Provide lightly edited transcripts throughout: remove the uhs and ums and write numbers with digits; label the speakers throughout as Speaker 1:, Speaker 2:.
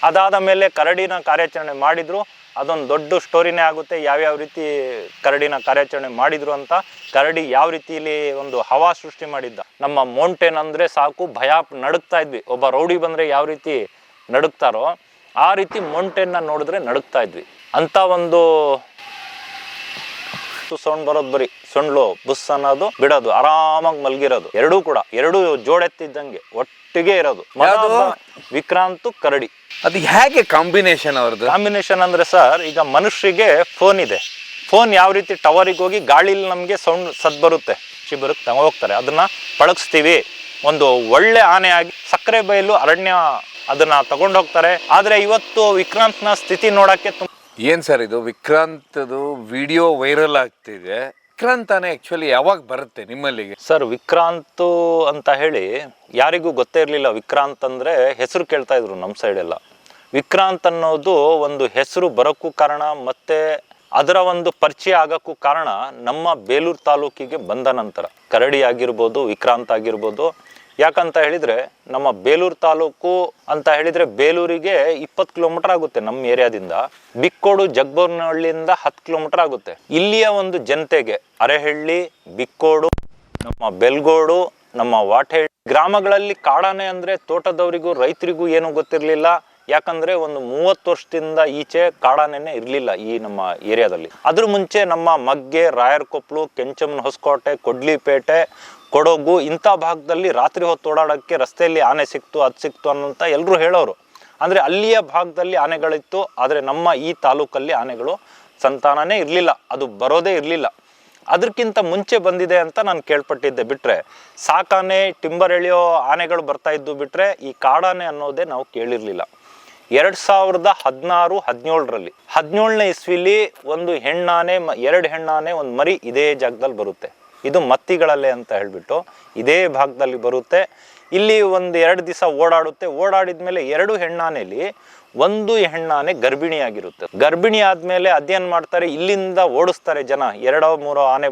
Speaker 1: ಅದಾದ ಮೇಲೆ ಕರಡಿನ ಕಾರ್ಯಾಚರಣೆ ಮಾಡಿದ್ರು. ಅದೊಂದು ದೊಡ್ಡ ಸ್ಟೋರಿನೇ ಆಗುತ್ತೆ, ಯಾವ್ಯಾವ ರೀತಿ ಕರಡಿನ ಕಾರ್ಯಾಚರಣೆ ಮಾಡಿದ್ರು ಅಂತ. ಕರಡಿ ಯಾವ ರೀತಿಲಿ ಒಂದು ಹವಾ ಸೃಷ್ಟಿ ಮಾಡಿದ್ದ. ನಮ್ಮ ಮೌಂಟೇನ್ ಅಂದರೆ ಸಾಕು ಭಯ ನಡುಗ್ತಾ ಇದ್ವಿ. ಒಬ್ಬ ರೌಡಿ ಬಂದರೆ ಯಾವ ರೀತಿ ನಡುಗ್ತಾರೋ ಆ ರೀತಿ ಮೌಂಟೇನ್ನ ನೋಡಿದ್ರೆ ನಡುಗ್ತಾ ಇದ್ವಿ. ಅಂತ ಒಂದು ಸೌಂಡ್ ಬರೋದು, ಬರೀ ಸೊಂಡ್ಲು ಬುಸ್ ಅನ್ನೋದು, ಬಿಡೋದು, ಆರಾಮಾಗಿ ಮಲ್ಗಿರೋದು, ಎರಡೂ ಜೋಡೆತ್ತಿದ್ದಂಗೆ ಒಟ್ಟಿಗೆ ಇರೋದು. ವಿಕ್ರಾಂತ್ ಕರಡಿ.
Speaker 2: ಅದು ಹೇಗೆ ಕಾಂಬಿನೇಷನ್ ಅವ್ರದ್ದು?
Speaker 1: ಕಾಂಬಿನೇಷನ್ ಅಂದ್ರೆ ಸರ್, ಈಗ ಮನುಷ್ಯರಿಗೆ ಫೋನ್ ಇದೆ. ಫೋನ್ ಯಾವ ರೀತಿ ಟವರಿಗೆ ಹೋಗಿ ಗಾಳಿಲಿ ನಮಗೆ ಸದ್ ಬರುತ್ತೆ, ಶಿಬಿರಕ್ಕೆ ತಗೋ ಹೋಗ್ತಾರೆ, ಅದನ್ನ ಪಳಗಿಸ್ತೀವಿ. ಒಂದು ಒಳ್ಳೆ ಆನೆ ಆಗಿ ಸಕ್ಕರೆ ಬಯಲು ಅರಣ್ಯ ಅದನ್ನ ತಗೊಂಡು ಹೋಗ್ತಾರೆ. ಆದ್ರೆ ಇವತ್ತು ವಿಕ್ರಾಂತ್ನ ಸ್ಥಿತಿ ನೋಡಕ್ಕೆ
Speaker 2: ಏನ್ ಸರ್ ಇದು? ವಿಕ್ರಾಂತ್ದು ವಿಡಿಯೋ ವೈರಲ್ ಆಗ್ತಿದೆ. ವಿಕ್ರಾಂತ್ ಆನೆ ಆಕ್ಚುಲಿ ಯಾವಾಗ ಬರುತ್ತೆ ನಿಮ್ಮಲ್ಲಿಗೆ?
Speaker 1: ಸರ್, ವಿಕ್ರಾಂತ್ ಅಂತ ಹೇಳಿ ಯಾರಿಗೂ ಗೊತ್ತೇ ಇರಲಿಲ್ಲ. ವಿಕ್ರಾಂತ್ ಅಂದ್ರೆ ಹೆಸರು ಕೇಳ್ತಾ ಇದ್ರು ನಮ್ಮ ಸೈಡ್ ಎಲ್ಲ. ವಿಕ್ರಾಂತ್ ಅನ್ನೋದು ಒಂದು ಹೆಸರು ಬರೋಕ್ಕೂ ಕಾರಣ, ಮತ್ತೆ ಅದರ ಒಂದು ಪರಿಚಯ ಆಗೋಕ್ಕೂ ಕಾರಣ ನಮ್ಮ ಬೇಲೂರು ತಾಲೂಕಿಗೆ ಬಂದ ನಂತರ. ಕರಡಿ ಆಗಿರ್ಬೋದು, ವಿಕ್ರಾಂತ್ ಆಗಿರ್ಬೋದು. ಯಾಕಂತ ಹೇಳಿದ್ರೆ ನಮ್ಮ ಬೇಲೂರು ತಾಲೂಕು ಅಂತ ಹೇಳಿದ್ರೆ ಬೇಲೂರಿಗೆ 20 ಕಿಲೋಮೀಟರ್ ಆಗುತ್ತೆ ನಮ್ಮ ಏರಿಯಾದಿಂದ. ಬಿಕ್ಕೋಡು ಜಗ್ಬೋರ್ನಹಳ್ಳಿಯಿಂದ 10 ಕಿಲೋಮೀಟರ್ ಆಗುತ್ತೆ. ಇಲ್ಲಿಯ ಒಂದು ಜನತೆಗೆ ಅರೆಹಳ್ಳಿ, ಬಿಕ್ಕೋಡು, ನಮ್ಮ ಬೆಲ್ಗೋಡು, ನಮ್ಮ ವಾಟಹಳ್ಳಿ ಗ್ರಾಮಗಳಲ್ಲಿ ಕಾಡಾನೆ ಅಂದ್ರೆ ತೋಟದವರಿಗೂ ರೈತರಿಗೂ ಏನೂ ಗೊತ್ತಿರಲಿಲ್ಲ. ಯಾಕಂದ್ರೆ ಒಂದು 30 ವರ್ಷದಿಂದ ಈಚೆ ಕಾಡಾನೆನೇ ಇರಲಿಲ್ಲ ಈ ನಮ್ಮ ಏರಿಯಾದಲ್ಲಿ. ಅದ್ರ ಮುಂಚೆ ನಮ್ಮ ಮಗ್ಗೆ, ರಾಯರಕೊಪ್ಪಲು, ಕೆಂಚಮ್ಮನ ಹೊಸಕೋಟೆ, ಕೊಡ್ಲಿಪೇಟೆ, ಕೊಡಗು ಇಂಥ ಭಾಗದಲ್ಲಿ ರಾತ್ರಿ ಹೊತ್ತು ಓಡಾಡೋಕ್ಕೆ ರಸ್ತೆಯಲ್ಲಿ ಆನೆ ಸಿಕ್ತು, ಅದು ಸಿಕ್ತು ಅನ್ನೋಂಥ ಎಲ್ಲರೂ ಹೇಳೋರು. ಅಂದರೆ ಅಲ್ಲಿಯ ಭಾಗದಲ್ಲಿ ಆನೆಗಳಿತ್ತು, ಆದರೆ ನಮ್ಮ ಈ ತಾಲೂಕಲ್ಲಿ ಆನೆಗಳು ಸಂತಾನನೇ ಇರಲಿಲ್ಲ, ಅದು ಬರೋದೇ ಇರಲಿಲ್ಲ. ಅದಕ್ಕಿಂತ ಮುಂಚೆ ಬಂದಿದೆ ಅಂತ ನಾನು ಕೇಳ್ಪಟ್ಟಿದ್ದೆ. ಬಿಟ್ಟರೆ ಸಾಕಾನೆ, ಟಿಂಬರ್ ಎಳೆಯೋ ಆನೆಗಳು ಬರ್ತಾ ಇದ್ದು ಬಿಟ್ಟರೆ ಈ ಕಾಡಾನೆ ಅನ್ನೋದೇ ನಾವು ಕೇಳಿರಲಿಲ್ಲ. 2016-17ರಲ್ಲಿ 17ನೇ ಇಸ್ವಿಲಿ ಒಂದು ಹೆಣ್ಣಾನೆ, 2 ಹೆಣ್ಣಾನೆ, ಒಂದು ಮರಿ ಇದೇ ಜಾಗದಲ್ಲಿ ಬರುತ್ತೆ. ಇದು ಮತ್ತಿಗಳಲ್ಲೇ ಅಂತ ಹೇಳ್ಬಿಟ್ಟು ಇದೇ ಭಾಗದಲ್ಲಿ ಬರುತ್ತೆ. ಇಲ್ಲಿ ಒಂದು 2 ದಿವಸ ಓಡಾಡುತ್ತೆ. ಓಡಾಡಿದ್ಮೇಲೆ 2 ಹೆಣ್ಣಾನೆಯಲ್ಲಿ ಒಂದು ಹೆಣ್ಣಾನೆ ಗರ್ಭಿಣಿಯಾಗಿರುತ್ತೆ. ಗರ್ಭಿಣಿ ಆದಮೇಲೆ ಅದೇನು ಮಾಡ್ತಾರೆ, ಇಲ್ಲಿಂದ ಓಡಿಸ್ತಾರೆ ಜನ. 2-3 ಆನೆ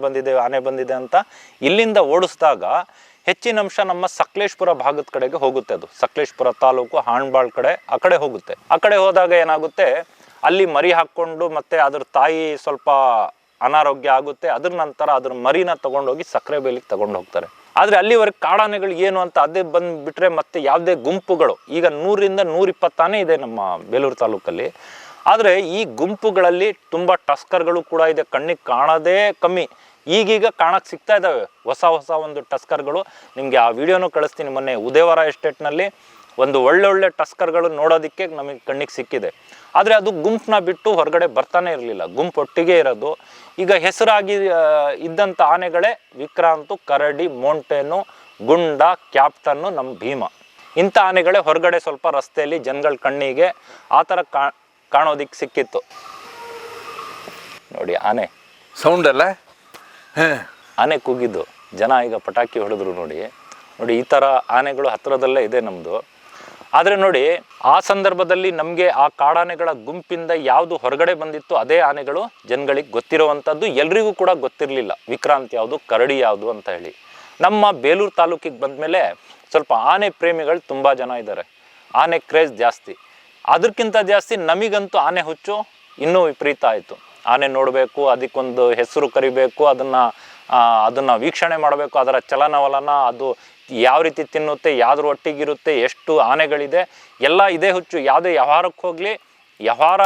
Speaker 1: ಬಂದಿದೆ ಅಂತ ಇಲ್ಲಿಂದ ಓಡಿಸಿದಾಗ ಹೆಚ್ಚಿನ ಅಂಶ ನಮ್ಮ ಸಕಲೇಶ್ಪುರ ಭಾಗದ ಕಡೆಗೆ ಹೋಗುತ್ತೆ. ಅದು ಸಕಲೇಶ್ಪುರ ತಾಲೂಕು ಹಾಣ್ಬಾಳ್ ಕಡೆ, ಆ ಕಡೆ ಹೋಗುತ್ತೆ. ಆ ಕಡೆ ಹೋದಾಗ ಏನಾಗುತ್ತೆ, ಅಲ್ಲಿ ಮರಿ ಹಾಕ್ಕೊಂಡು ಮತ್ತೆ ಅದ್ರ ತಾಯಿ ಸ್ವಲ್ಪ ಅನಾರೋಗ್ಯ ಆಗುತ್ತೆ. ಅದ್ರ ನಂತರ ಅದ್ರ ಮರಿನ ತಗೊಂಡೋಗಿ ಸಕ್ಕರೆ ಬೇಲಿಗೆ ತಗೊಂಡು ಹೋಗ್ತಾರೆ. ಆದರೆ ಅಲ್ಲಿವರೆಗೆ ಕಾಡಾನೆಗಳು ಏನು ಅಂತ ಅದೇ ಬಂದುಬಿಟ್ರೆ ಮತ್ತೆ ಯಾವುದೇ ಗುಂಪುಗಳು, ಈಗ 100-120 ಆನೆ ಇದೆ ನಮ್ಮ ಬೇಲೂರು ತಾಲೂಕಲ್ಲಿ. ಆದರೆ ಈ ಗುಂಪುಗಳಲ್ಲಿ ತುಂಬ ಟಸ್ಕರ್ಗಳು ಕೂಡ ಇದೆ, ಕಣ್ಣಿಗೆ ಕಾಣೋದೇ ಕಮ್ಮಿ. ಈಗೀಗ ಕಾಣಕ್ಕೆ ಸಿಗ್ತಾ ಇದ್ದಾವೆ ಹೊಸ ಒಂದು ಟಸ್ಕರ್ಗಳು. ನಿಮಗೆ ಆ ವಿಡಿಯೋನು ಕಳಿಸ್ತೀನಿ. ಮೊನ್ನೆ ಉದಯವಾರ ಎಸ್ಟೇಟ್ನಲ್ಲಿ ಒಂದು ಒಳ್ಳೊಳ್ಳೆ ಟಸ್ಕರ್ಗಳು ನೋಡೋದಕ್ಕೆ ನಮಗೆ ಕಣ್ಣಿಗೆ ಸಿಕ್ಕಿದೆ. ಆದರೆ ಅದು ಗುಂಪನ್ನ ಬಿಟ್ಟು ಹೊರಗಡೆ ಬರ್ತಾನೆ ಇರಲಿಲ್ಲ, ಗುಂಪು ಒಟ್ಟಿಗೆ ಇರೋದು. ಈಗ ಹೆಸರಾಗಿ ಇದ್ದಂಥ ಆನೆಗಳೇ ವಿಕ್ರಾಂತು, ಕರಡಿ, ಮೌಂಟೇನು, ಗುಂಡ, ಕ್ಯಾಪ್ಟನ್ನು, ನಮ್ಮ ಭೀಮ. ಇಂಥ ಆನೆಗಳೇ ಹೊರಗಡೆ ಸ್ವಲ್ಪ ರಸ್ತೆಯಲ್ಲಿ ಜನಗಳ ಕಣ್ಣಿಗೆ ಆ ಥರ ಕಾಣೋದಿಕ್ಕೆ ಸಿಕ್ಕಿತ್ತು. ನೋಡಿ ಆನೆ
Speaker 2: ಸೌಂಡ್ ಅಲ್ಲ,
Speaker 1: ಆನೆ ಕೂಗಿದ್ದು ಜನ ಈಗ ಪಟಾಕಿ ಹೊಡೆದ್ರು. ನೋಡಿ ಈ ಥರ ಆನೆಗಳು ಹತ್ತಿರದಲ್ಲೇ ಇದೆ ನಮ್ಮದು. ಆದರೆ ನೋಡಿ ಆ ಸಂದರ್ಭದಲ್ಲಿ ನಮಗೆ ಆ ಕಾಡಾನೆಗಳ ಗುಂಪಿಂದ ಯಾವುದು ಹೊರಗಡೆ ಬಂದಿತ್ತು ಅದೇ ಆನೆಗಳು ಜನಗಳಿಗೆ ಗೊತ್ತಿರುವಂಥದ್ದು. ಎಲ್ರಿಗೂ ಕೂಡ ಗೊತ್ತಿರಲಿಲ್ಲ ವಿಕ್ರಾಂತ್ ಯಾವುದು, ಕರಡಿ ಯಾವುದು ಅಂತ ಹೇಳಿ. ನಮ್ಮ ಬೇಲೂರು ತಾಲೂಕಿಗೆ ಬಂದಮೇಲೆ ಸ್ವಲ್ಪ ಆನೆ ಪ್ರೇಮಿಗಳು ತುಂಬ ಜನ ಇದ್ದಾರೆ. ಆನೆ ಕ್ರೇಜ್ ಜಾಸ್ತಿ. ಅದಕ್ಕಿಂತ ಜಾಸ್ತಿ ನಮಗಂತೂ ಆನೆ ಹುಚ್ಚು ಇನ್ನೂ ವಿಪರೀತ ಆಯಿತು. ಆನೆ ನೋಡಬೇಕು, ಅದಕ್ಕೊಂದು ಹೆಸರು ಕರಿಬೇಕು, ಅದನ್ನು ವೀಕ್ಷಣೆ ಮಾಡಬೇಕು, ಅದರ ಚಲನವಲನ, ಅದು ಯಾವ ರೀತಿ ತಿನ್ನುತ್ತೆ, ಯಾವ್ದ್ರ ಒಟ್ಟಿಗಿರುತ್ತೆ, ಎಷ್ಟು ಆನೆಗಳಿದೆ, ಎಲ್ಲ ಇದೇ ಹುಚ್ಚು. ಯಾವುದೇ ವ್ಯವಹಾರಕ್ಕೆ ಹೋಗಲಿ, ವ್ಯವಹಾರ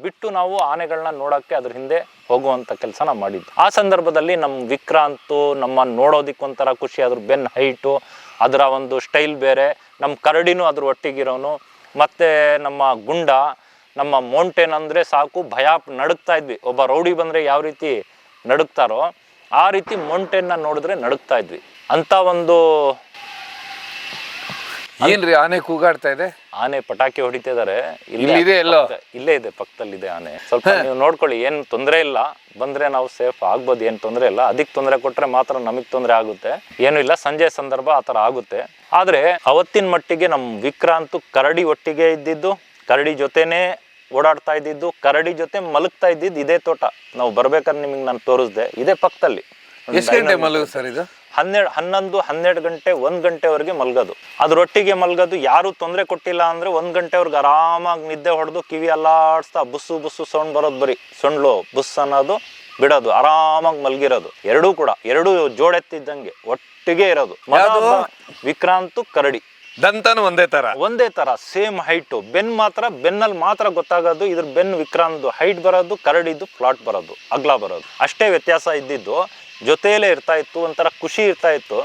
Speaker 1: ಬಿಟ್ಟು ನಾವು ಆನೆಗಳನ್ನ ನೋಡೋಕ್ಕೆ ಅದ್ರ ಹಿಂದೆ ಹೋಗುವಂಥ ಕೆಲಸ ನಾವು ಮಾಡಿದ್ದು. ಆ ಸಂದರ್ಭದಲ್ಲಿ ನಮ್ಮ ವಿಕ್ರಾಂತು ನಮ್ಮ ನೋಡೋದಕ್ಕೊಂಥರ ಖುಷಿ, ಅದ್ರ ಬೆನ್ನು ಹೈಟು, ಅದರ ಒಂದು ಸ್ಟೈಲ್ ಬೇರೆ. ನಮ್ಮ ಕರಡಿನೂ ಅದ್ರ ಒಟ್ಟಿಗಿರೋನು. ಮತ್ತು ನಮ್ಮ ಗುಂಡ, ನಮ್ಮ ಮೌಂಟೇನ್ ಅಂದರೆ ಸಾಕು ಭಯ ನಡುಗ್ತಾ ಇದ್ವಿ. ಒಬ್ಬ ರೌಡಿ ಬಂದರೆ ಯಾವ ರೀತಿ ನಡುಗ್ತಾರೋ ಆ ರೀತಿ ಮೌಂಟೇನ್ನ ನೋಡಿದ್ರೆ ನಡುಗ್ತಾ ಇದ್ವಿ. ಅಂಥ ಒಂದು
Speaker 2: ಏನ್ರಿ ಆನೆ ಕೂಗಾಡ್ತಾ ಇದೆ?
Speaker 1: ಆನೆ ಪಟಾಕಿ ಹೊಡಿತಿದ್ದಾರೆ.
Speaker 2: ಇಲ್ಲಿದೆ ಎಲ್ಲೋ?
Speaker 1: ಇಲ್ಲೇ ಇದೆ, ಪಕ್ಕದಲ್ಲಿದೆ ಆನೆ. ಸ್ವಲ್ಪ ನೀವು ನೋಡ್ಕೊಳ್ಳಿ, ಏನ್ ತೊಂದರೆ ಇಲ್ಲ. ಬಂದ್ರೆ ನಾವು ಸೇಫ್ ಆಗ್ಬೋದು, ಏನ್ ತೊಂದರೆ ಇಲ್ಲ. ಅದಕ್ಕೆ ತೊಂದರೆ ಕೊಟ್ರೆ ಮಾತ್ರ ನಮಗ್ ತೊಂದರೆ ಆಗುತ್ತೆ. ಏನು ಇಲ್ಲ, ಸಂಜೆ ಸಂದರ್ಭ ಆತರ ಆಗುತ್ತೆ. ಆದ್ರೆ ಅವತ್ತಿನ ಮಟ್ಟಿಗೆ ನಮ್ ವಿಕ್ರಾಂತ್ ಕರಡಿ ಒಟ್ಟಿಗೆ ಇದ್ದಿದ್ದು, ಕರಡಿ ಜೊತೆನೆ ಓಡಾಡ್ತಾ ಇದ್ದಿದ್ದು, ಕರಡಿ ಜೊತೆ ಮಲಗ್ತಾ ಇದ್ದಿದ್ದು ಇದೇ ತೋಟ. ನಾವು ಬರ್ಬೇಕಾದ್ರೆ ನಿಮಗೆ ನಾನು ತೋರಿಸ್ದೆ, ಇದೇ ಪಕ್ಕದಲ್ಲಿ.
Speaker 2: ಎಷ್ಟು ಗಂಟೆ ಮಲಗು ಸರ್ ಇದು?
Speaker 1: 12 ಗಂಟೆ 1 ಗಂಟೆವರೆಗೆ ಮಲ್ಗೋದು. ಅದ್ರೊಟ್ಟಿಗೆ ಮಲ್ಗೋದು. ಯಾರು ತೊಂದರೆ ಕೊಟ್ಟಿಲ್ಲ ಅಂದ್ರೆ 1 ಗಂಟೆವರೆಗೆ ಆರಾಮಾಗಿ ನಿದ್ದೆ ಹೊಡೆದು ಕಿವಿ ಅಲ್ಲಾಡ್ಸ್ತಾ ಬುಸ್ಸು ಬುಸ್ಸು ಸೌಂಡ್ ಬರೋದು, ಬರೀ ಸೊಂಡ್ಲು ಬುಸ್ ಅನ್ನೋದು ಬಿಡೋದು, ಆರಾಮಾಗಿ ಮಲ್ಗಿರೋದು. ಎರಡೂ ಜೋಡೆತ್ತಿದ್ದಂಗೆ ಒಟ್ಟಿಗೆ ಇರೋದು. ವಿಕ್ರಾಂತ್ ಕರಡಿ
Speaker 2: ದಂತನು ಒಂದೇ ತರ
Speaker 1: ಸೇಮ್ ಹೈಟು. ಬೆನ್ನಲ್ಲಿ ಮಾತ್ರ ಗೊತ್ತಾಗೋದು ಇದ್ರ ಬೆನ್ ವಿಕ್ರಾಂತ್ ಹೈಟ್ ಬರೋದು, ಕರಡಿದ್ದು ಫ್ಲಾಟ್ ಬರೋದು, ಅಗ್ಲ ಬರೋದು. ಅಷ್ಟೇ ವ್ಯತ್ಯಾಸ ಇದ್ದಿದ್ದು. ಜೊತೆಯಲ್ಲೇ ಇರ್ತಾ ಇತ್ತು, ಒಂಥರ ಖುಷಿ ಇರ್ತಾ ಇತ್ತು.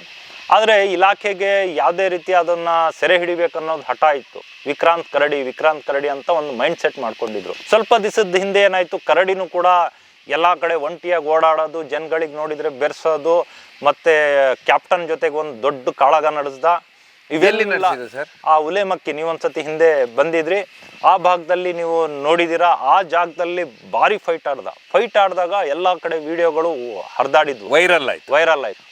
Speaker 1: ಆದರೆ ಇಲಾಖೆಗೆ ಯಾವುದೇ ರೀತಿ ಅದನ್ನ ಸೆರೆ ಹಿಡಿಬೇಕನ್ನೋದು ಹಠ ಇತ್ತು. ವಿಕ್ರಾಂತ್ ಕರಡಿ ಅಂತ ಒಂದು ಮೈಂಡ್ ಸೆಟ್ ಮಾಡ್ಕೊಂಡಿದ್ರು. ಸ್ವಲ್ಪ ದಿವಸದ ಹಿಂದೆ ಏನಾಯ್ತು, ಕರಡಿನೂ ಕೂಡ ಎಲ್ಲ ಕಡೆ ಒಂಟಿಯಾಗಿ ಓಡಾಡೋದು, ಜನಗಳಿಗೆ ನೋಡಿದ್ರೆ ಬೆರೆಸೋದು, ಮತ್ತೆ ಕ್ಯಾಪ್ಟನ್ ಜೊತೆಗೆ ಒಂದು ದೊಡ್ಡ ಕಾಳಗ ನಡೆಸ್ದ. ಇವೆಲ್ಲ ಆ ಉಲೇಮಕ್ಕಿ, ನೀವೊಂದ್ಸತಿ ಹಿಂದೆ ಬಂದಿದ್ರಿ, ಆ ಭಾಗದಲ್ಲಿ ನೀವು ನೋಡಿದಿರಾ. ಆ ಜಾಗದಲ್ಲಿ ಭಾರಿ ಫೈಟ್ ಆಡಿದಾಗ ಎಲ್ಲಾ ಕಡೆ ವಿಡಿಯೋಗಳು ಹರಿದಾಡಿದ್ವು,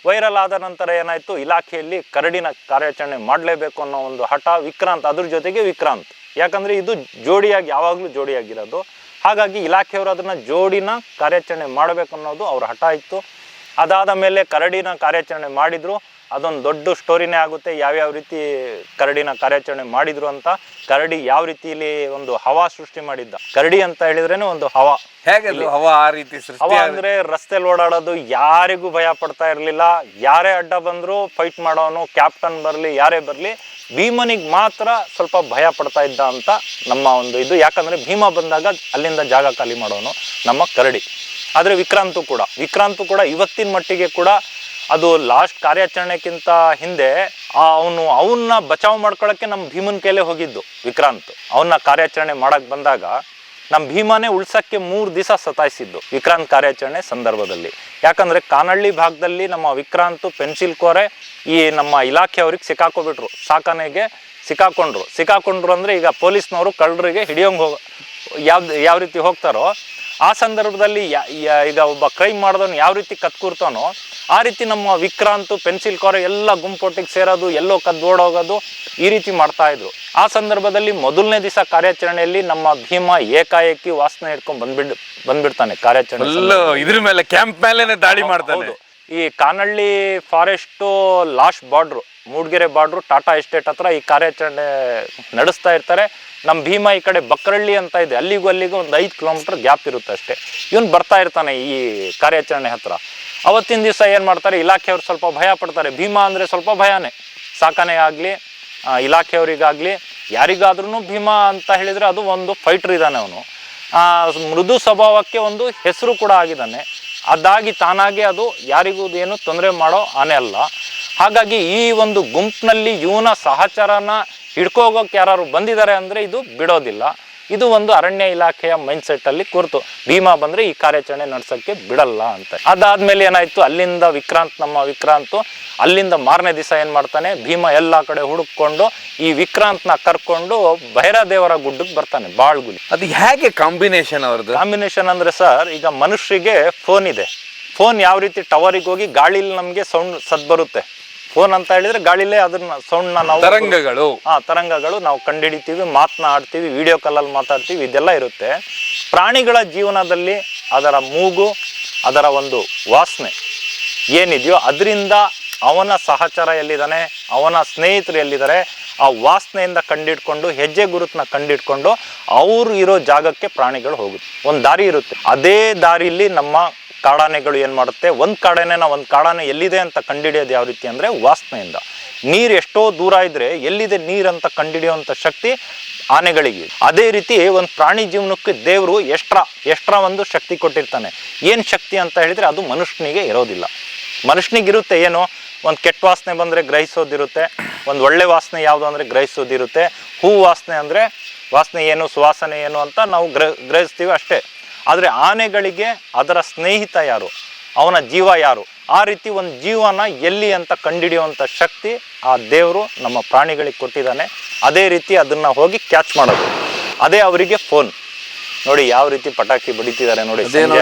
Speaker 1: ವೈರಲ್ ಆದ ನಂತರ ಏನಾಯ್ತು, ಇಲಾಖೆಯಲ್ಲಿ ಕರಡಿನ ಕಾರ್ಯಾಚರಣೆ ಮಾಡಲೇಬೇಕು ಅನ್ನೋ ಒಂದು ಹಠ. ವಿಕ್ರಾಂತ್ ಅದ್ರ ಜೊತೆಗೆ ಯಾಕಂದ್ರೆ ಇದು ಜೋಡಿಯಾಗಿ ಯಾವಾಗ್ಲೂ ಜೋಡಿಯಾಗಿರೋದು. ಹಾಗಾಗಿ ಇಲಾಖೆಯವರು ಅದನ್ನ ಜೋಡಿನ ಕಾರ್ಯಾಚರಣೆ ಮಾಡಬೇಕು ಅನ್ನೋದು ಅವ್ರ ಹಠ ಇತ್ತು. ಅದಾದ ಮೇಲೆ ಕರಡಿನ ಕಾರ್ಯಾಚರಣೆ ಮಾಡಿದ್ರು. ಅದೊಂದು ದೊಡ್ಡ ಸ್ಟೋರಿನೇ ಆಗುತ್ತೆ, ಯಾವ್ಯಾವ ರೀತಿ ಕರಡಿನ ಕಾರ್ಯಾಚರಣೆ ಮಾಡಿದ್ರು ಅಂತ. ಕರಡಿ ಯಾವ ರೀತಿಲಿ ಒಂದು ಹವಾ ಸೃಷ್ಟಿ ಮಾಡಿದ್ದ. ಕರಡಿ ಅಂತ ಹೇಳಿದ್ರೇನೆ ಒಂದು ಹವಾ. ಹವಾ ಅಂದ್ರೆ ರಸ್ತೆಲಿ ಓಡಾಡೋದು, ಯಾರಿಗೂ ಭಯ ಪಡ್ತಾ ಇರ್ಲಿಲ್ಲ. ಯಾರೇ ಅಡ್ಡ ಬಂದ್ರು ಫೈಟ್ ಮಾಡೋನು, ಕ್ಯಾಪ್ಟನ್ ಬರ್ಲಿ ಯಾರೇ ಬರ್ಲಿ, ಭೀಮನಿಗೆ ಮಾತ್ರ ಸ್ವಲ್ಪ ಭಯ ಪಡ್ತಾ ಇದ್ದ ಅಂತ ನಮ್ಮ ಒಂದು ಇದು. ಯಾಕಂದ್ರೆ ಭೀಮ ಬಂದಾಗ ಅಲ್ಲಿಂದ ಜಾಗ ಖಾಲಿ ಮಾಡೋನು ನಮ್ಮ ಕರಡಿ. ಆದ್ರೆ ವಿಕ್ರಾಂತು ಕೂಡ ಇವತ್ತಿನ ಮಟ್ಟಿಗೆ ಕೂಡ ಅದು ಲಾಸ್ಟ್ ಕಾರ್ಯಾಚರಣೆಕ್ಕಿಂತ ಹಿಂದೆ ಅವನ್ನ ಬಚಾವ್ ಮಾಡ್ಕೊಳಕ್ಕೆ ನಮ್ಮ ಭೀಮನ್ ಕೈಲೇ ಹೋಗಿದ್ದು ವಿಕ್ರಾಂತ್. ಅವನ್ನ ಕಾರ್ಯಾಚರಣೆ ಮಾಡಕ್ ಬಂದಾಗ ನಮ್ಮ ಭೀಮನೇ ಉಳ್ಸಕ್ಕೆ 3 ದಿವಸ ಸತಾಯಿಸಿದ್ದು ವಿಕ್ರಾಂತ್ ಕಾರ್ಯಾಚರಣೆ ಸಂದರ್ಭದಲ್ಲಿ. ಯಾಕಂದ್ರೆ ಕಾನಹಳ್ಳಿ ಭಾಗದಲ್ಲಿ ನಮ್ಮ ವಿಕ್ರಾಂತ್ ಪೆನ್ಸಿಲ್ ಕೋರೆ ಈ ನಮ್ಮ ಇಲಾಖೆಯವ್ರಿಗೆ ಸಿಕ್ಕಾಕೊಬಿಟ್ರು, ಸಾಕಣೆಗೆ ಸಿಕ್ಕಾಕೊಂಡ್ರು ಅಂದ್ರೆ ಈಗ ಪೊಲೀಸ್ನವರು ಕಳ್ಳರಿಗೆ ಹಿಡಿಯೋಂಗ್ ಯಾವ ರೀತಿ ಹೋಗ್ತಾರೋ, ಆ ಸಂದರ್ಭದಲ್ಲಿ ಈಗ ಒಬ್ಬ ಕ್ರೈಮ್ ಮಾಡಿದವನು ಯಾವ ರೀತಿ ಕತ್ಕೂರ್ತಾನೋ ಆ ರೀತಿ ನಮ್ಮ ವಿಕ್ರಾಂತ್ ಪೆನ್ಸಿಲ್ ಕೋರೆ ಎಲ್ಲ ಗುಂಪೊಟ್ಟಿಗೆ ಸೇರೋದು, ಎಲ್ಲೋ ಕದ್ದೋಡೋಗೋದು, ಈ ರೀತಿ ಮಾಡ್ತಾ ಇದ್ರು. ಆ ಸಂದರ್ಭದಲ್ಲಿ ಮೊದಲನೇ ದಿವಸ ಕಾರ್ಯಾಚರಣೆಯಲ್ಲಿ ನಮ್ಮ ಭೀಮ ಏಕಾಏಕಿ ವಾಸನೆ ಹಿಡ್ಕೊಂಡು ಬಂದ್ಬಿಡ್ತಾನೆ ಕಾರ್ಯಾಚರಣೆ.
Speaker 2: ಇದ್ರ ಮೇಲೆ ಕ್ಯಾಂಪ್ ಮೇಲೆ ದಾಳಿ ಮಾಡ್ತಾನೆ.
Speaker 1: ಈ Kanahalli forest last border, Mudigere border, Tata estate ಹತ್ರ ಈ ಕಾರ್ಯಾಚರಣೆ ನಡೆಸ್ತಾ ಇರ್ತಾರೆ. ನಮ್ಮ ಭೀಮ ಈ ಕಡೆ ಬಕ್ರಳ್ಳಿ ಅಂತ ಇದೆ, ಅಲ್ಲಿಗೂ ಒಂದು 5 ಕಿಲೋಮೀಟರ್ ಗ್ಯಾಪ್ ಇರುತ್ತೆ ಅಷ್ಟೇ. ಇವನು ಬರ್ತಾ ಇರ್ತಾನೆ ಈ ಕಾರ್ಯಾಚರಣೆ ಹತ್ರ. ಅವತ್ತಿನ ದಿವಸ ಏನು ಮಾಡ್ತಾರೆ, ಇಲಾಖೆಯವ್ರು ಸ್ವಲ್ಪ ಭಯ ಪಡ್ತಾರೆ. ಭೀಮ ಅಂದರೆ ಸ್ವಲ್ಪ ಭಯನೇ, ಸಾಕಣೆ ಆಗಲಿ ಇಲಾಖೆಯವರಿಗಾಗಲಿ ಯಾರಿಗಾದ್ರೂ ಭೀಮ ಅಂತ ಹೇಳಿದರೆ ಅದು ಒಂದು ಫೈಟ್ರ್ ಇದ್ದಾನೆ ಅವನು. ಮೃದು ಸ್ವಭಾವಕ್ಕೆ ಒಂದು ಹೆಸರು ಕೂಡ ಆಗಿದ್ದಾನೆ. ಅದಾಗಿ ತಾನಾಗೆ ಅದು ಯಾರಿಗೂ ಏನು ತೊಂದರೆ ಮಾಡೋ ಆನೆ ಅಲ್ಲ. ಹಾಗಾಗಿ ಈ ಒಂದು ಗುಂಪಿನಲ್ಲಿ ಇವನ ಸಹಚರನ ಹಿಡ್ಕೋಗೋಕೆ ಯಾರು ಬಂದಿದ್ದಾರೆ ಅಂದರೆ ಇದು ಬಿಡೋದಿಲ್ಲ. ಇದು ಒಂದು ಅರಣ್ಯ ಇಲಾಖೆಯ ಮೈಂಡ್ ಸೆಟ್ ಅಲ್ಲಿ ಕೂರ್ತು, ಭೀಮ ಬಂದ್ರೆ ಈ ಕಾರ್ಯಾಚರಣೆ ನಡ್ಸಕ್ಕೆ ಬಿಡಲ್ಲ ಅಂತ. ಅದಾದ್ಮೇಲೆ ಏನಾಯ್ತು, ಅಲ್ಲಿಂದ ನಮ್ಮ ವಿಕ್ರಾಂತ್ ಅಲ್ಲಿಂದ ಮಾರನೇ ದಿವಸ ಏನ್ ಮಾಡ್ತಾನೆ, ಭೀಮ ಎಲ್ಲಾ ಕಡೆ ಹುಡುಕೊಂಡು ಈ ವಿಕ್ರಾಂತ್ನ ಕರ್ಕೊಂಡು ಭೈರದೇವರ ಗುಡ್ಡಕ್ಕೆ ಬರ್ತಾನೆ, ಬಾಳ್ಗುಲಿ.
Speaker 2: ಅದು ಹೇಗೆ ಕಾಂಬಿನೇಷನ್ ಅವ್ರದ್ದು?
Speaker 1: ಕಾಂಬಿನೇಷನ್ ಅಂದ್ರೆ ಸರ್, ಈಗ ಮನುಷ್ಯರಿಗೆ ಫೋನ್ ಇದೆ. ಫೋನ್ ಯಾವ ರೀತಿ ಟವರಿಗೆ ಹೋಗಿ ಗಾಳಿಲಿ ನಮ್ಗೆ ಸದ್ ಬರುತ್ತೆ. ಫೋನ್ ಅಂತ ಹೇಳಿದ್ರೆ ಗಾಳಿಲೇ ಅದನ್ನ ಸೌಂಡ್ನ ನಾವು ತರಂಗಗಳು ನಾವು ಕಂಡುಹಿಡಿತೀವಿ, ಮಾತನಾಡ್ತೀವಿ, ವಿಡಿಯೋ ಕಾಲಲ್ಲಿ ಮಾತಾಡ್ತೀವಿ, ಇದೆಲ್ಲ ಇರುತ್ತೆ. ಪ್ರಾಣಿಗಳ ಜೀವನದಲ್ಲಿ ಅದರ ಮೂಗು, ಅದರ ಒಂದು ವಾಸನೆ ಏನಿದೆಯೋ ಅದರಿಂದ ಅವನ ಸಹಚರ ಎಲ್ಲಿದ್ದಾನೆ, ಅವನ ಸ್ನೇಹಿತರು ಎಲ್ಲಿದ್ದಾರೆ, ಆ ವಾಸನೆಯಿಂದ ಕಂಡಿಡ್ಕೊಂಡು ಹೆಜ್ಜೆ ಗುರುತನ್ನ ಕಂಡಿಡ್ಕೊಂಡು ಅವ್ರು ಇರೋ ಜಾಗಕ್ಕೆ ಪ್ರಾಣಿಗಳು ಹೋಗುತ್ತೆ. ಒಂದು ದಾರಿ ಇರುತ್ತೆ, ಅದೇ ದಾರಿಲಿ ನಮ್ಮ ಕಾಡಾನೆಗಳು ಏನು ಮಾಡುತ್ತೆ, ಒಂದು ಕಾಡಾನೆ ಎಲ್ಲಿದೆ ಅಂತ ಕಂಡುಹಿಡಿಯೋದು ಯಾವ ರೀತಿ ಅಂದರೆ ವಾಸನೆಯಿಂದ. ನೀರು ಎಷ್ಟೋ ದೂರ ಇದ್ರೆ ಎಲ್ಲಿದೆ ನೀರಂತ ಕಂಡುಹಿಡಿಯುವಂಥ ಶಕ್ತಿ ಆನೆಗಳಿಗೆ. ಅದೇ ರೀತಿ ಒಂದು ಪ್ರಾಣಿ ಜೀವನಕ್ಕೆ ದೇವರು ಎಷ್ಟ್ರ ಒಂದು ಶಕ್ತಿ ಕೊಟ್ಟಿರ್ತಾನೆ. ಏನು ಶಕ್ತಿ ಅಂತ ಹೇಳಿದ್ರೆ ಅದು ಮನುಷ್ಯನಿಗೆ ಇರೋದಿಲ್ಲ. ಮನುಷ್ಯನಿಗಿರುತ್ತೆ ಏನು, ಒಂದು ಕೆಟ್ಟ ವಾಸನೆ ಬಂದರೆ ಗ್ರಹಿಸೋದಿರುತ್ತೆ, ಒಂದು ಒಳ್ಳೆ ವಾಸನೆ ಯಾವುದು ಅಂದರೆ ಗ್ರಹಿಸೋದಿರುತ್ತೆ. ಹೂ ವಾಸನೆ ಅಂದರೆ ವಾಸನೆ ಏನು, ಸುವಾಸನೆ ಏನು ಅಂತ ನಾವು ಗ್ರಹಿಸ್ತೀವಿ ಅಷ್ಟೇ. ಆದರೆ ಆನೆಗಳಿಗೆ ಅದರ ಸ್ನೇಹಿತ ಯಾರು, ಅವನ ಜೀವ ಯಾರು, ಆ ರೀತಿ ಒಂದು ಜೀವನ ಎಲ್ಲಿ ಅಂತ ಕಂಡುಹಿಡಿಯುವಂಥ ಶಕ್ತಿ ಆ ದೇವರು ನಮ್ಮ ಪ್ರಾಣಿಗಳಿಗೆ ಕೊಟ್ಟಿದ್ದಾನೆ. ಅದೇ ರೀತಿ ಅದನ್ನು ಹೋಗಿ ಕ್ಯಾಚ್ ಮಾಡೋದು, ಅದೇ ಅವರಿಗೆ ಫೋನ್. ನೋಡಿ ಯಾವ ರೀತಿ ಪಟಾಕಿ ಬಡಿತಿದ್ದಾರೆ ನೋಡಿ.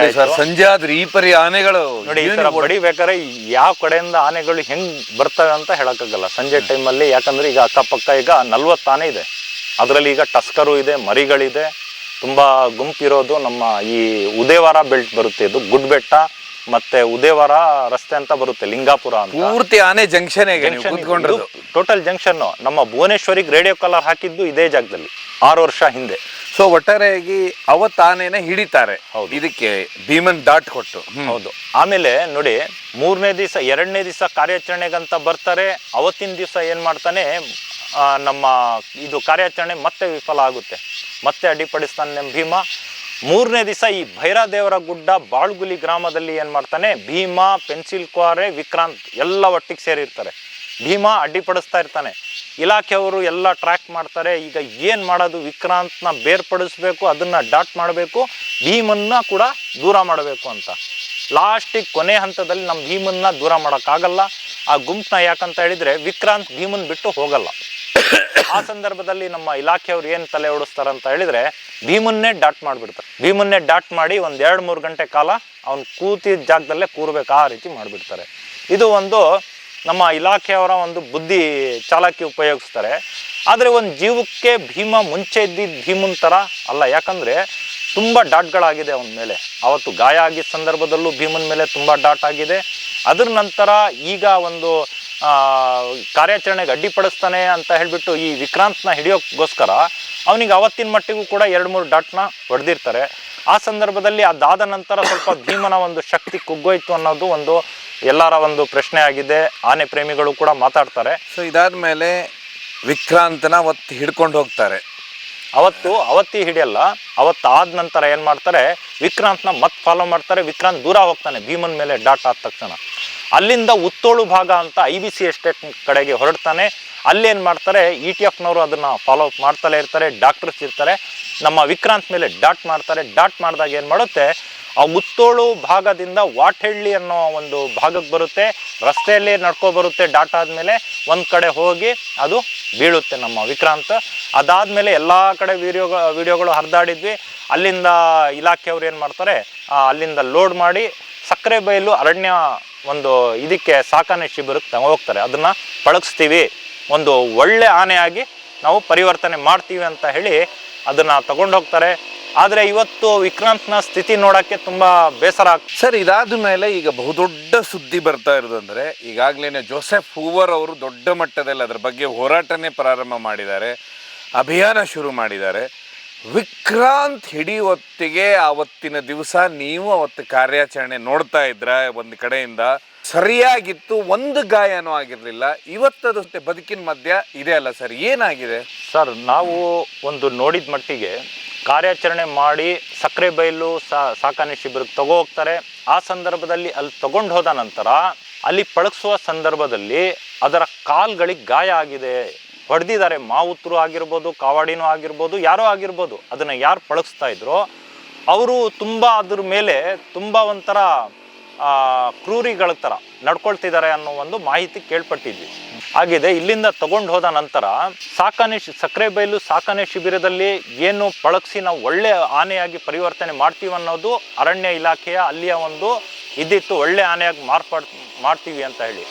Speaker 2: ಸಂಜೆ ಆದ್ರೆ ಈ ಪರಿ ಆನೆಗಳು
Speaker 1: ನೋಡಿ ಈ ತರ ಬಡಿಬೇಕಾದ್ರೆ ಯಾವ ಕಡೆಯಿಂದ ಆನೆಗಳು ಹೆಂಗ್ ಬರ್ತವೆ ಅಂತ ಹೇಳಕ್ಕಾಗಲ್ಲ ಸಂಜೆ ಟೈಮಲ್ಲಿ. ಯಾಕಂದ್ರೆ ಈಗ ಅಕ್ಕಪಕ್ಕ ಈಗ 40 ಆನೆ ಇದೆ, ಅದರಲ್ಲಿ ಈಗ ಟಸ್ಕರು ಇದೆ, ಮರಿಗಳಿದೆ, ತುಂಬಾ ಗುಂಪಿರೋದು. ನಮ್ಮ ಈ ಉದಯವಾರ ಬೆಲ್ಟ್ ಬರುತ್ತೆ, ಇದು ಗುಡ್ಬೆಟ್ಟ ಮತ್ತೆ ಉದಯವಾರ ರಸ್ತೆ ಅಂತ ಬರುತ್ತೆ, ಲಿಂಗಾಪುರ ಅಂತ.
Speaker 2: ಪೂರ್ತಿ ಆನೆ ಜಂಕ್ಷನ್
Speaker 1: ಟೋಟಲ್ ಜಂಕ್ಷನ್. ನಮ್ಮ ಭುವನೇಶ್ವರಿಗೆ ರೇಡಿಯೋ ಕಾಲರ್ ಹಾಕಿದ್ದು ಇದೇ ಜಾಗದಲ್ಲಿ 6 ವರ್ಷ ಹಿಂದೆ.
Speaker 2: ಸೊ ಒಟ್ಟಾರೆಯಾಗಿ ಅವತ್ತು ಆನೆನ ಹಿಡಿತಾರೆ. ಹೌದು, ಇದಕ್ಕೆ ಭೀಮನ್ ದಾಟ್ ಕೊಟ್ಟು.
Speaker 1: ಹೌದು. ಆಮೇಲೆ ನೋಡಿ 3ನೇ ದಿವಸ 2ನೇ ದಿವಸ ಕಾರ್ಯಾಚರಣೆಗಂತ ಬರ್ತಾರೆ. ಅವತ್ತಿನ ದಿವಸ ಏನ್ ಮಾಡ್ತಾನೆ, ನಮ್ಮ ಇದು ಕಾರ್ಯಾಚರಣೆ ಮತ್ತೆ ವಿಫಲ ಆಗುತ್ತೆ, ಮತ್ತೆ ಅಡ್ಡಿಪಡಿಸ್ತಾನೆ ಭೀಮ. 3ನೇ ದಿವಸ ಈ ಭೈರಾದೇವರ ಗುಡ್ಡ ಬಾಳ್ಗುಲಿ ಗ್ರಾಮದಲ್ಲಿ ಏನ್ ಮಾಡ್ತಾನೆ, ಭೀಮ, ಪೆನ್ಸಿಲ್ ಕ್ವಾರೆ, ವಿಕ್ರಾಂತ್ ಎಲ್ಲ ಒಟ್ಟಿಗೆ ಸೇರಿರ್ತಾರೆ. ಭೀಮ ಅಡ್ಡಿಪಡಿಸ್ತಾ ಇರ್ತಾನೆ. ಇಲಾಖೆಯವರು ಎಲ್ಲ ಟ್ರ್ಯಾಕ್ ಮಾಡ್ತಾರೆ. ಈಗ ಏನು ಮಾಡೋದು, ವಿಕ್ರಾಂತ್ನ ಬೇರ್ಪಡಿಸ್ಬೇಕು, ಅದನ್ನು ಡಾಟ್ ಮಾಡಬೇಕು, ಭೀಮನ್ನ ಕೂಡ ದೂರ ಮಾಡಬೇಕು ಅಂತ. ಲಾಸ್ಟಿಗೆ ಕೊನೆ ಹಂತದಲ್ಲಿ ನಮ್ಮ ಭೀಮನ್ನ ದೂರ ಮಾಡೋಕ್ಕಾಗಲ್ಲ ಆ ಗುಂಪನ್ನ. ಯಾಕಂತ ಹೇಳಿದರೆ ವಿಕ್ರಾಂತ್ ಭೀಮನ್ ಬಿಟ್ಟು ಹೋಗಲ್ಲ. ಆ ಸಂದರ್ಭದಲ್ಲಿ ನಮ್ಮ ಇಲಾಖೆಯವ್ರು ಏನು ತಲೆ ಓಡಿಸ್ತಾರಂತ ಹೇಳಿದರೆ ಭೀಮನ್ನೇ ಡಾಟ್ ಮಾಡಿಬಿಡ್ತಾರೆ. ಭೀಮನ್ನೇ ಡಾಟ್ ಮಾಡಿ ಒಂದು 2-3 ಗಂಟೆ ಕಾಲ ಅವ್ನು ಕೂತಿದ್ದ ಜಾಗದಲ್ಲೇ ಕೂರ್ಬೇಕು, ಆ ರೀತಿ ಮಾಡಿಬಿಡ್ತಾರೆ. ಇದು ಒಂದು ನಮ್ಮ ಇಲಾಖೆಯವರ ಒಂದು ಬುದ್ಧಿ ಚಾಲಾಕಿ ಉಪಯೋಗಿಸ್ತಾರೆ. ಆದರೆ ಒಂದು ಜೀವಕ್ಕೆ ಭೀಮ ಮುಂಚೆ ಇದ್ದಿದ್ದ ಭೀಮನ್ ಥರ ಅಲ್ಲ. ಯಾಕಂದರೆ ತುಂಬ ಡಾಟ್ಗಳಾಗಿದೆ ಅವನ ಮೇಲೆ. ಅವತ್ತು ಗಾಯ ಆಗಿದ್ದ ಸಂದರ್ಭದಲ್ಲೂ ಭೀಮನ್ ಮೇಲೆ ತುಂಬ ಡಾಟ್ ಆಗಿದೆ. ಅದ್ರ ನಂತರ ಈಗ ಒಂದು ಕಾರ್ಯಾಚರಣೆಗೆ ಅಡ್ಡಿಪಡಿಸ್ತಾನೆ ಅಂತ ಹೇಳಿಬಿಟ್ಟು ಈ ವಿಕ್ರಾಂತ್ನ ಹಿಡಿಯೋಕ್ಕೋಸ್ಕರ ಅವನಿಗೆ ಅವತ್ತಿನ ಮಟ್ಟಿಗೂ ಕೂಡ 2-3 ಡಾಟ್ನ ಹೊಡೆದಿರ್ತಾರೆ. ಆ ಸಂದರ್ಭದಲ್ಲಿ ಅದಾದ ನಂತರ ಸ್ವಲ್ಪ ಭೀಮನ ಒಂದು ಶಕ್ತಿ ಕುಗ್ಗೋಯ್ತು ಅನ್ನೋದು ಒಂದು ಎಲ್ಲರ ಒಂದು ಪ್ರಶ್ನೆ ಆಗಿದೆ. ಆನೆ ಪ್ರೇಮಿಗಳು ಕೂಡ ಮಾತಾಡ್ತಾರೆ.
Speaker 2: ಸೊ ಇದಾದ್ಮೇಲೆ ವಿಕ್ರಾಂತನ ಅವತ್ತು ಹಿಡ್ಕೊಂಡು ಹೋಗ್ತಾರೆ.
Speaker 1: ಅವತ್ತಿ ಹಿಡಿಯಲ್ಲ, ಅವತ್ತಾದ ನಂತರ ಏನು ಮಾಡ್ತಾರೆ, ವಿಕ್ರಾಂತ್ನ ಮತ್ತೆ ಫಾಲೋ ಮಾಡ್ತಾರೆ. ವಿಕ್ರಾಂತ್ ದೂರ ಹೋಗ್ತಾನೆ ಭೀಮನ್ ಮೇಲೆ ಡಾಟ್ ಆದ ತಕ್ಷಣ. ಅಲ್ಲಿಂದ ಉತ್ತೋಳು ಭಾಗ ಅಂತ IBC ಎಸ್ಟೇಟ್ ಕಡೆಗೆ ಹೊರಡ್ತಾನೆ. ಅಲ್ಲೇನು ಮಾಡ್ತಾರೆ, ETFನವರು ಅದನ್ನು ಫಾಲೋ ಅಪ್ ಮಾಡ್ತಲೇ ಇರ್ತಾರೆ, ಡಾಕ್ಟರ್ಸ್ ಇರ್ತಾರೆ. ನಮ್ಮ ವಿಕ್ರಾಂತ್ ಮೇಲೆ ಡಾಟ್ ಮಾಡ್ತಾರೆ. ಡಾಟ್ ಮಾಡಿದಾಗ ಏನು ಮಾಡುತ್ತೆ, ಆ ಉತ್ತೋಳು ಭಾಗದಿಂದ ವಾಟಹಳ್ಳಿ ಅನ್ನೋ ಒಂದು ಭಾಗಕ್ಕೆ ಬರುತ್ತೆ. ರಸ್ತೆಯಲ್ಲೇ ನಡ್ಕೊ ಡಾಟ್ ಆದಮೇಲೆ ಒಂದು ಕಡೆ ಹೋಗಿ ಅದು ಬೀಳುತ್ತೆ ನಮ್ಮ ವಿಕ್ರಾಂತ್. ಅದಾದಮೇಲೆ ಎಲ್ಲ ಕಡೆ ವಿಡಿಯೋಗಳು ಹರಿದಾಡಿದ್ವಿ. ಅಲ್ಲಿಂದ ಇಲಾಖೆಯವ್ರು ಏನು ಮಾಡ್ತಾರೆ, ಅಲ್ಲಿಂದ ಲೋಡ್ ಮಾಡಿ ಸಕ್ಕರೆಬೈಲು ಅರಣ್ಯ ಒಂದು ಇದಕ್ಕೆ ಸಾಕಾಣೆ ಶಿಬಿರಕ್ಕೆ ಹೋಗ್ತಾರೆ. ಅದನ್ನು ಪಳಗಿಸ್ತೀವಿ, ಒಂದು ಒಳ್ಳೆ ಆನೆಯಾಗಿ ನಾವು ಪರಿವರ್ತನೆ ಮಾಡ್ತೀವಿ ಅಂತ ಹೇಳಿ ಅದನ್ನು ತಗೊಂಡೋಗ್ತಾರೆ. ಆದರೆ ಇವತ್ತು ವಿಕ್ರಾಂತ್ನ ಸ್ಥಿತಿ ನೋಡೋಕ್ಕೆ ತುಂಬ ಬೇಸರ ಆಗ್ತದೆ.
Speaker 2: ಸರ್, ಇದಾದ ಮೇಲೆ ಈಗ ಬಹುದೊಡ್ಡ ಸುದ್ದಿ ಬರ್ತಾ ಇರೋದು ಅಂದರೆ, ಈಗಾಗಲೇ ಜೋಸೆಫ್ ಹೂವರ್ ಅವರು ದೊಡ್ಡ ಮಟ್ಟದಲ್ಲಿ ಅದರ ಬಗ್ಗೆ ಹೋರಾಟನೇ ಪ್ರಾರಂಭ ಮಾಡಿದ್ದಾರೆ, ಅಭಿಯಾನ ಶುರು ಮಾಡಿದ್ದಾರೆ. ವಿಕ್ರಾಂತ್ ಹಿಡಿಯುವತ್ತಿಗೆ ಆವತ್ತಿನ ದಿವಸ ನೀವು ಅವತ್ತು ಕಾರ್ಯಾಚರಣೆ ನೋಡ್ತಾ ಇದ್ರ, ಒಂದು ಕಡೆಯಿಂದ ಸರಿಯಾಗಿತ್ತು, ಒಂದು ಗಾಯನೂ ಆಗಿರಲಿಲ್ಲ. ಇವತ್ತದು ಬದುಕಿನ ಮಧ್ಯ ಇದೆ ಅಲ್ಲ ಸರ್, ಏನಾಗಿದೆ
Speaker 1: ಸರ್? ನಾವು ಒಂದು ನೋಡಿದ ಮಟ್ಟಿಗೆ ಕಾರ್ಯಾಚರಣೆ ಮಾಡಿ ಸಕ್ಕರೆಬೈಲು ಸಾಕಾಣೆ ಶಿಬಿರಕ್ಕೆ ಹೋಗ್ತಾರೆ. ಆ ಸಂದರ್ಭದಲ್ಲಿ ಅಲ್ಲಿ ತಗೊಂಡು ಹೋದ ನಂತರ ಅಲ್ಲಿ ಪಳಗಿಸುವ ಸಂದರ್ಭದಲ್ಲಿ ಅದರ ಕಾಲ್ಗಳಿಗೆ ಗಾಯ ಆಗಿದೆ, ಹೊಡೆದಿದ್ದಾರೆ. ಮಾವುತರು ಆಗಿರ್ಬೋದು, ಕಾವಾಡಿನೂ ಆಗಿರ್ಬೋದು, ಯಾರೋ ಆಗಿರ್ಬೋದು. ಅದನ್ನು ಯಾರು ಪಳಗಿಸ್ತಾ ಇದ್ರೋ ಅವರು ತುಂಬ ಅದ್ರ ಮೇಲೆ ತುಂಬ ಒಂಥರ ಕ್ರೂರಿಗಳ ಥರ ನಡ್ಕೊಳ್ತಿದ್ದಾರೆ ಅನ್ನೋ ಒಂದು ಮಾಹಿತಿ ಕೇಳ್ಪಟ್ಟಿದ್ವಿ. ಆಗಿದೆ. ಇಲ್ಲಿಂದ ತಗೊಂಡು ಹೋದ ನಂತರ ಸಕ್ಕರೆಬೈಲು ಸಾಕಾಣೆ ಶಿಬಿರದಲ್ಲಿ ಏನು ಪಳಗಿಸಿ ನಾವು ಒಳ್ಳೆ ಆನೆಯಾಗಿ ಪರಿವರ್ತನೆ ಮಾಡ್ತೀವಿ ಅನ್ನೋದು ಅರಣ್ಯ ಇಲಾಖೆಯ ಅಲ್ಲಿಯ ಒಂದು ಇದ್ದಿತ್ತು, ಒಳ್ಳೆ ಆನೆಯಾಗಿ ಮಾಡ್ತೀವಿ ಅಂತ ಹೇಳಿ.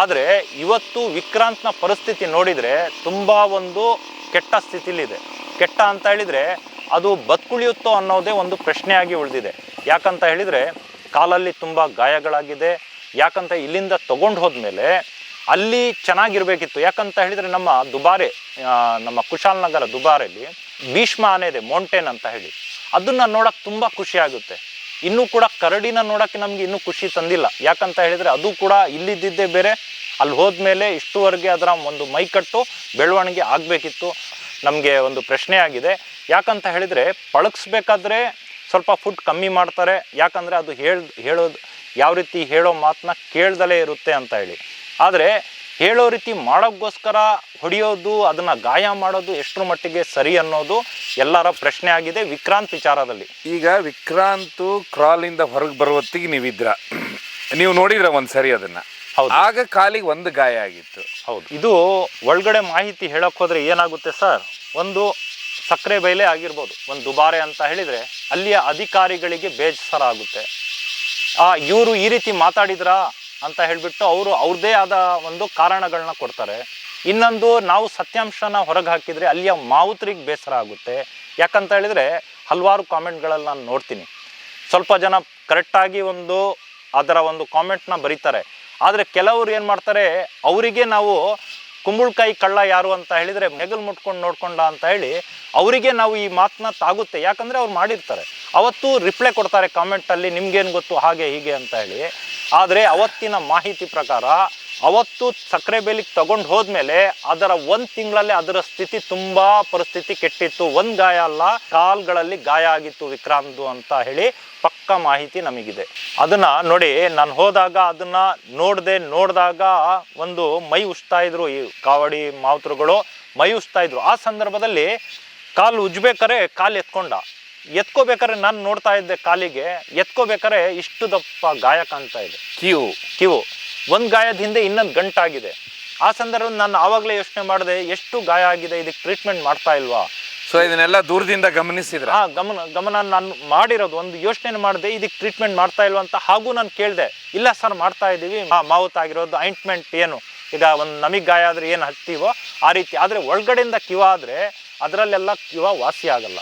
Speaker 1: ಆದರೆ ಇವತ್ತು ವಿಕ್ರಾಂತ್ನ ಪರಿಸ್ಥಿತಿ ನೋಡಿದರೆ ತುಂಬ ಒಂದು ಕೆಟ್ಟ ಸ್ಥಿತಿಲಿದೆ. ಕೆಟ್ಟ ಅಂತ ಹೇಳಿದರೆ ಅದು ಬದುಕುಳಿಯುತ್ತೋ ಅನ್ನೋದೇ ಒಂದು ಪ್ರಶ್ನೆಯಾಗಿ ಉಳಿದಿದೆ. ಯಾಕಂತ ಹೇಳಿದರೆ ಕಾಲಲ್ಲಿ ತುಂಬ ಗಾಯಗಳಾಗಿದೆ. ಯಾಕಂತ ಇಲ್ಲಿಂದ ತಗೊಂಡು ಹೋದ್ಮೇಲೆ ಅಲ್ಲಿ ಚೆನ್ನಾಗಿರ್ಬೇಕಿತ್ತು. ಯಾಕಂತ ಹೇಳಿದರೆ ನಮ್ಮ ದುಬಾರೆ, ನಮ್ಮ ಕುಶಾಲನಗರ ದುಬಾರೆಯಲ್ಲಿ ಭೀಷ್ಮ ಆನೆ ಇದೆ, ಮೌಂಟೇನ್ ಅಂತ ಹೇಳಿ. ಅದನ್ನು ನೋಡೋಕೆ ತುಂಬ ಖುಷಿ ಆಗುತ್ತೆ. ಇನ್ನೂ ಕೂಡ ಕರಡಿನ ನೋಡೋಕ್ಕೆ ನಮಗೆ ಇನ್ನೂ ಖುಷಿ ತಂದಿಲ್ಲ. ಯಾಕಂತ ಹೇಳಿದರೆ ಅದು ಕೂಡ ಇಲ್ಲಿದ್ದಿದ್ದೇ ಬೇರೆ, ಅಲ್ಲಿ ಹೋದ್ಮೇಲೆ ಇಷ್ಟುವರೆಗೆ ಅದರ ಒಂದು ಮೈಕಟ್ಟು ಬೆಳವಣಿಗೆ ಆಗಬೇಕಿತ್ತು. ನಮಗೆ ಒಂದು ಪ್ರಶ್ನೆ ಆಗಿದೆ. ಯಾಕಂತ ಹೇಳಿದರೆ ಪಳಗಿಸ್ಬೇಕಾದ್ರೆ ಸ್ವಲ್ಪ ಫುಡ್ ಕಮ್ಮಿ ಮಾಡ್ತಾರೆ. ಯಾಕಂದರೆ ಅದು ಹೇಳೋದು ಯಾವ ರೀತಿ ಹೇಳೋ ಮಾತನ್ನ ಕೇಳ್ದಲೇ ಇರುತ್ತೆ ಅಂತ ಹೇಳಿ. ಆದರೆ ಹೇಳೋ ರೀತಿ ಮಾಡೋಕ್ಕೋಸ್ಕರ ಹೊಡೆಯೋದು, ಅದನ್ನು ಗಾಯ ಮಾಡೋದು ಎಷ್ಟರ ಮಟ್ಟಿಗೆ ಸರಿ ಅನ್ನೋದು ಎಲ್ಲರ ಪ್ರಶ್ನೆ ಆಗಿದೆ ವಿಕ್ರಾಂತ್ ವಿಚಾರದಲ್ಲಿ.
Speaker 2: ಈಗ ವಿಕ್ರಾಂತ್ ಕ್ರಾಲಿಂದ ಹೊರಗೆ ಬರುವತ್ತಿಗೆ ನೀವಿದ್ರ, ನೀವು ನೋಡಿದ್ರ ಒಂದ್ಸರಿ ಅದನ್ನ,
Speaker 1: ಹೌದು.
Speaker 2: ಆಗ ಕಾಲಿಗೆ ಒಂದು ಗಾಯ ಆಗಿತ್ತು.
Speaker 1: ಹೌದು. ಇದು ಒಳಗಡೆ ಮಾಹಿತಿ ಹೇಳಕ್ ಹೋದ್ರೆ ಏನಾಗುತ್ತೆ ಸರ್, ಒಂದು ಸಕ್ಕರೆ ಬೈಲೆ ಆಗಿರ್ಬೋದು, ಒಂದು ದುಬಾರೆ ಅಂತ ಹೇಳಿದ್ರೆ ಅಲ್ಲಿಯ ಅಧಿಕಾರಿಗಳಿಗೆ ಬೇಸರ ಆಗುತ್ತೆ. ಇವರು ಈ ರೀತಿ ಮಾತಾಡಿದ್ರಾ ಅಂತ ಹೇಳ್ಬಿಟ್ಟು ಅವರು ಅವ್ರದ್ದೇ ಆದ ಒಂದು ಕಾರಣಗಳನ್ನ ಕೊಡ್ತಾರೆ. ಇನ್ನೊಂದು, ನಾವು ಸತ್ಯಾಂಶನ ಹೊರಗೆ ಹಾಕಿದರೆ ಅಲ್ಲಿಯ ಮಾವುತರಿಗೆ ಬೇಸರ ಆಗುತ್ತೆ. ಯಾಕಂತ ಹೇಳಿದರೆ ಹಲವಾರು ಕಾಮೆಂಟ್ಗಳಲ್ಲಿ ನಾನು ನೋಡ್ತೀನಿ, ಸ್ವಲ್ಪ ಜನ ಕರೆಕ್ಟಾಗಿ ಅದರ ಒಂದು ಕಾಮೆಂಟ್ನ ಬರೀತಾರೆ. ಆದರೆ ಕೆಲವರು ಏನು ಮಾಡ್ತಾರೆ, ಅವರಿಗೆ ನಾವು ಕುಂಬಳಕಾಯಿ ಕಳ್ಳ ಯಾರು ಅಂತ ಹೇಳಿದರೆ ಹೆಗಲು ಮುಟ್ಕೊಂಡು ನೋಡ್ಕೊಂಡ ಅಂತ ಹೇಳಿ ಅವರಿಗೆ ನಾವು ಈ ಮಾತನ್ನ ತಾಗುತ್ತೆ. ಯಾಕಂದರೆ ಅವ್ರು ಮಾಡಿರ್ತಾರೆ, ಅವತ್ತು ರಿಪ್ಲೈ ಕೊಡ್ತಾರೆ ಕಾಮೆಂಟಲ್ಲಿ, ನಿಮ್ಗೇನು ಗೊತ್ತು ಹಾಗೆ ಹೀಗೆ ಅಂತ ಹೇಳಿ. ಆದರೆ ಅವತ್ತಿನ ಮಾಹಿತಿ ಪ್ರಕಾರ ಅವತ್ತು ಸಕ್ಕರೆ ಬೇಲಿಗೆ ತಗೊಂಡು ಹೋದ್ಮೇಲೆ ಅದರ 1 ತಿಂಗಳಲ್ಲೇ ಅದರ ಸ್ಥಿತಿ ತುಂಬ ಪರಿಸ್ಥಿತಿ ಕೆಟ್ಟಿತ್ತು. ಒಂದು ಗಾಯ ಅಲ್ಲ, ಕಾಲ್ಗಳಲ್ಲಿ ಗಾಯ ಆಗಿತ್ತು ವಿಕ್ರಾಂತ್ ಅಂತ ಹೇಳಿ ಪಕ್ಕ ಮಾಹಿತಿ ನಮಗಿದೆ. ಅದನ್ನ ನೋಡಿ, ನಾನು ಹೋದಾಗ ಅದನ್ನ ನೋಡಿದಾಗ ಒಂದು ಮೈ ಉಜ್ತಾ ಇದ್ರು, ಈ ಕಾವಡಿ ಮಾವುತರುಗಳು ಮೈ ಉಜ್ತಾ ಇದ್ರು. ಆ ಸಂದರ್ಭದಲ್ಲಿ ಕಾಲು ಉಜ್ಬೇಕಾರೆ ಕಾಲು ಎತ್ಕೋಬೇಕಾರೆ ನಾನು ನೋಡ್ತಾ ಇದ್ದೆ, ಕಾಲಿಗೆ ಎತ್ಕೋಬೇಕಾರೆ ಇಷ್ಟು ದಪ್ಪ ಗಾಯ ಕಾಣ್ತಾ ಇದೆ. ಕಿವು ಒಂದು ಗಾಯದ ಹಿಂದೆ ಇನ್ನೊಂದು ಗಂಟಾಗಿದೆ. ಆ ಸಂದರ್ಭದಲ್ಲಿ ನಾನು ಆವಾಗಲೇ ಯೋಚನೆ ಮಾಡಿದೆ, ಎಷ್ಟು ಗಾಯ ಆಗಿದೆ, ಇದಕ್ಕೆ ಟ್ರೀಟ್ಮೆಂಟ್ ಮಾಡ್ತಾ ಇಲ್ವಾ?
Speaker 2: ಸೊ ಇದನ್ನೆಲ್ಲ ದೂರದಿಂದ ಗಮನಿಸಿದ್ರೆ
Speaker 1: ಗಮನ ನಾನು ಮಾಡಿರೋದು, ಒಂದು ಯೋಚನೆ ಮಾಡಿದೆ, ಇದಕ್ಕೆ ಟ್ರೀಟ್ಮೆಂಟ್ ಮಾಡ್ತಾ ಇಲ್ವಾ ಅಂತ. ಹಾಗೂ ನಾನು ಕೇಳಿದೆ, ಇಲ್ಲ ಸರ್ ಮಾಡ್ತಾ ಇದ್ದೀವಿ, ಮಾವುತ ಆಗಿರೋದು ಆಯಿಂಟ್ಮೆಂಟ್ ಏನು ಈಗ ಒಂದು ನಮಗೆ ಗಾಯ ಆದರೆ ಏನು ಹಚ್ತೀವೋ ಆ ರೀತಿ. ಆದರೆ ಒಳಗಡೆಯಿಂದ ಕಿವ ಆದರೆ ಅದರಲ್ಲೆಲ್ಲ ಕಿವ ವಾಸಿ ಆಗಲ್ಲ.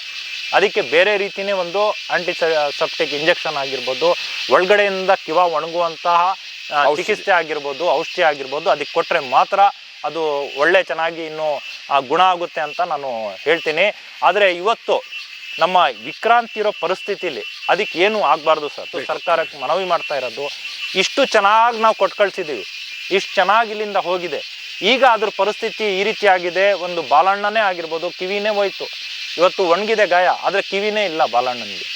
Speaker 1: ಅದಕ್ಕೆ ಬೇರೆ ರೀತಿಯೇ ಒಂದು ಆಂಟಿಸೆಪ್ಟಿಕ್ ಇಂಜೆಕ್ಷನ್ ಆಗಿರ್ಬೋದು, ಒಳಗಡೆಯಿಂದ ಕಿವ ಒಣಗುವಂತಹ ಚಿಕಿತ್ಸೆ ಆಗಿರ್ಬೋದು, ಔಷಧಿ ಆಗಿರ್ಬೋದು, ಅದಕ್ಕೆ ಕೊಟ್ಟರೆ ಮಾತ್ರ ಅದು ಒಳ್ಳೆ ಚೆನ್ನಾಗಿ ಇನ್ನೂ ಗುಣ ಆಗುತ್ತೆ ಅಂತ ನಾನು ಹೇಳ್ತೀನಿ. ಆದರೆ ಇವತ್ತು ನಮ್ಮ ವಿಕ್ರಾಂತ್ ಇರೋ ಪರಿಸ್ಥಿತಿಲಿ ಅದಕ್ಕೆ ಏನು ಆಗಬಾರ್ದು ಸರ್. ಸರ್ಕಾರಕ್ಕೆ ಮನವಿ ಮಾಡ್ತಾ ಇರೋದು, ಇಷ್ಟು ಚೆನ್ನಾಗಿ ನಾವು ಕೊಟ್ಟು ಕಳಿಸಿದ್ದೀವಿ, ಇಷ್ಟು ಚೆನ್ನಾಗಿ ಇಲ್ಲಿಂದ ಹೋಗಿದೆ, ಈಗ ಅದ್ರ ಪರಿಸ್ಥಿತಿ ಈ ರೀತಿ ಆಗಿದೆ. ಒಂದು ಬಾಲಣ್ಣನೇ ಆಗಿರ್ಬೋದು, ಕಿವಿನೇ ಹೋಯ್ತು, ಇವತ್ತು ಒಣಗಿದೆ ಗಾಯ, ಆದರೆ ಕಿವಿನೇ ಇಲ್ಲ ಬಾಲಣ್ಣನಿಗೆ.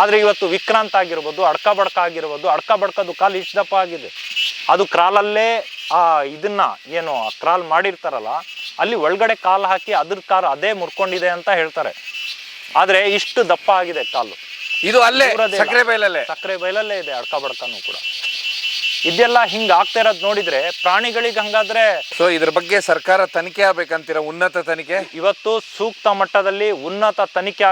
Speaker 1: ಆದರೆ ಇವತ್ತು ವಿಕ್ರಾಂತ್ ಆಗಿರ್ಬೋದು, ಅಡ್ಕ ಬಡ್ಕದು ಕಾಲು ಇಷ್ಟು ದಪ್ಪ ಆಗಿದೆ. ಅದು ಕ್ರಾಲಲ್ಲೇ ಇದನ್ನ ಏನು ಕ್ರಾಲ್ ಮಾಡಿರ್ತಾರಲ್ಲ, ಅಲ್ಲಿ ಒಳಗಡೆ ಕಾಲು ಹಾಕಿ ಅದ್ರ ಕಾಲು ಅದೇ ಮುರ್ಕೊಂಡಿದೆ ಅಂತ ಹೇಳ್ತಾರೆ. ಆದರೆ ಇಷ್ಟು ದಪ್ಪ ಆಗಿದೆ ಕಾಲು.
Speaker 2: ಇದು ಅಲ್ಲೇ ಸಕ್ಕರೆ
Speaker 1: ಬೈಲಲ್ಲೇ ಇದೆ, ಅಡ್ಕ ಬಡ್ಕನೂ ಕೂಡ. ಇದೆಲ್ಲ ಹಿಂಗೆ ಆಗ್ತಾ ಇರೋದು ನೋಡಿದ್ರೆ ಪ್ರಾಣಿಗಳಿಗೆ ಹಂಗಾದ್ರೆ.
Speaker 2: ಸೊ ಇದ್ರ ಬಗ್ಗೆ ಸರ್ಕಾರ ತನಿಖೆ ಆಗ್ಬೇಕಂತೀರ, ಉನ್ನತ ತನಿಖೆ?
Speaker 1: ಇವತ್ತು ಸೂಕ್ತ ಮಟ್ಟದಲ್ಲಿ ಉನ್ನತ ತನಿಖೆ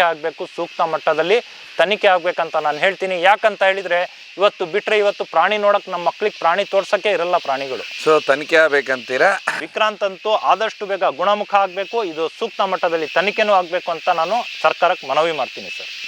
Speaker 1: ಆಗಬೇಕು, ಸೂಕ್ತ ಮಟ್ಟದಲ್ಲಿ ತನಿಖೆ ಆಗ್ಬೇಕಂತ ನಾನು ಹೇಳ್ತೀನಿ. ಯಾಕಂತ ಹೇಳಿದ್ರೆ ಇವತ್ತು ಬಿಟ್ರೆ ಇವತ್ತು ಪ್ರಾಣಿ ನೋಡಕ್ ನಮ್ಮ ಮಕ್ಳಿಗೆ ಪ್ರಾಣಿ ತೋರ್ಸಕ್ಕೆ ಇರಲ್ಲ ಪ್ರಾಣಿಗಳು.
Speaker 2: ಸೊ ತನಿಖೆ ಆಗ್ಬೇಕಂತೀರಾ?
Speaker 1: ವಿಕ್ರಾಂತ್ ಅಂತೂ ಆದಷ್ಟು ಬೇಗ ಗುಣಮುಖ ಆಗಬೇಕು, ಇದು ಸೂಕ್ತ ಮಟ್ಟದಲ್ಲಿ ತನಿಖೆನೂ ಆಗಬೇಕು ಅಂತ ನಾನು ಸರ್ಕಾರಕ್ಕೆ ಮನವಿ ಮಾಡ್ತೀನಿ ಸರ್.